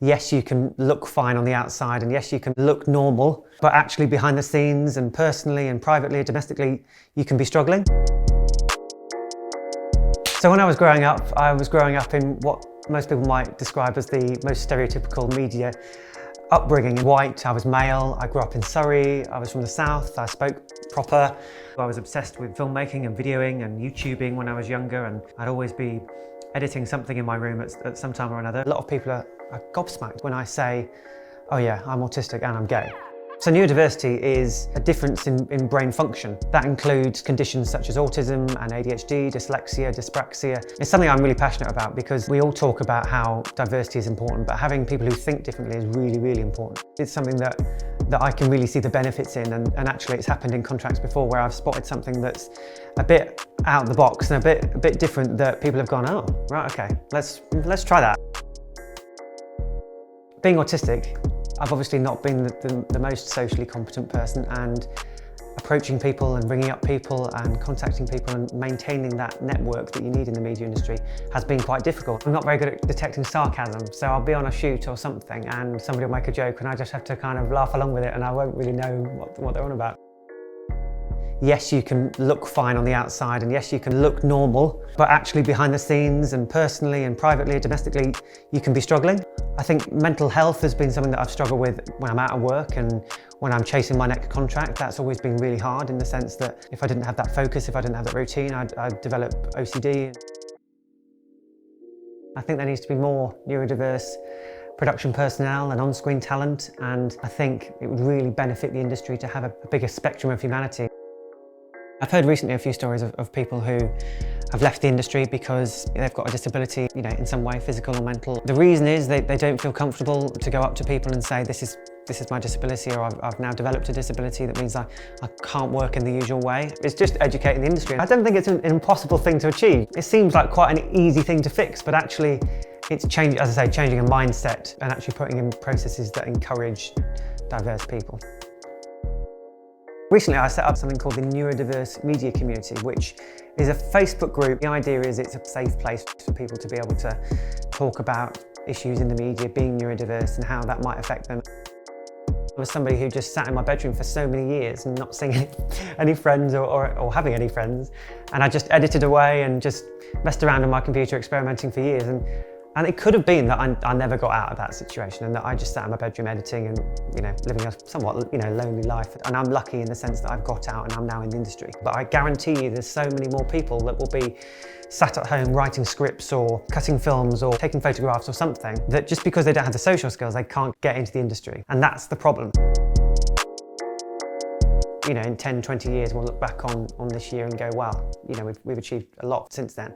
yes, you can look fine on the outside and yes, you can look normal, but actually behind the scenes and personally and privately, domestically, you can be struggling. So when I was growing up in what most people might describe as the most stereotypical media upbringing. White, I was male, I grew up in Surrey, I was from the south, I spoke proper. I was obsessed with filmmaking and videoing and YouTubing when I was younger, and I'd always be editing something in my room at some time or another. A lot of people are gobsmacked when I say, oh yeah, I'm autistic and I'm gay. So neurodiversity is a difference in brain function. That includes conditions such as autism and ADHD, dyslexia, dyspraxia. It's something I'm really passionate about because we all talk about how diversity is important, but having people who think differently is really, really important. It's something that I can really see the benefits in, and actually it's happened in contracts before where I've spotted something that's a bit out of the box and a bit different that people have gone, oh, right, okay, let's try that. Being autistic, I've obviously not been the most socially competent person, and approaching people and bringing up people and contacting people and maintaining that network that you need in the media industry has been quite difficult. I'm not very good at detecting sarcasm, so I'll be on a shoot or something and somebody will make a joke and I just have to kind of laugh along with it and I won't really know what they're on about. Yes, you can look fine on the outside and yes, you can look normal, but actually behind the scenes and personally and privately, domestically, you can be struggling. I think mental health has been something that I've struggled with when I'm out of work and when I'm chasing my next contract. That's always been really hard in the sense that if I didn't have that focus, if I didn't have that routine, I'd develop OCD. I think there needs to be more neurodiverse production personnel and on-screen talent, and I think it would really benefit the industry to have a bigger spectrum of humanity. I've heard recently a few stories of people who have left the industry because they've got a disability, in some way, physical or mental. The reason is they don't feel comfortable to go up to people and say, this is my disability, or I've now developed a disability that means I can't work in the usual way. It's just educating the industry. I don't think it's an impossible thing to achieve. It seems like quite an easy thing to fix, but actually it's changing a mindset and actually putting in processes that encourage diverse people. Recently I set up something called the Neurodiverse Media Community, which is a Facebook group. The idea is it's a safe place for people to be able to talk about issues in the media, being neurodiverse and how that might affect them. I was somebody who just sat in my bedroom for so many years and not seeing any friends or having any friends, and I just edited away and just messed around on my computer experimenting for years. And it could have been that I never got out of that situation and that I just sat in my bedroom editing and living a somewhat lonely life. And I'm lucky in the sense that I've got out and I'm now in the industry. But I guarantee you there's so many more people that will be sat at home writing scripts or cutting films or taking photographs or something, that just because they don't have the social skills they can't get into the industry. And that's the problem. In 10, 20 years we'll look back on this year and go, wow, we've achieved a lot since then.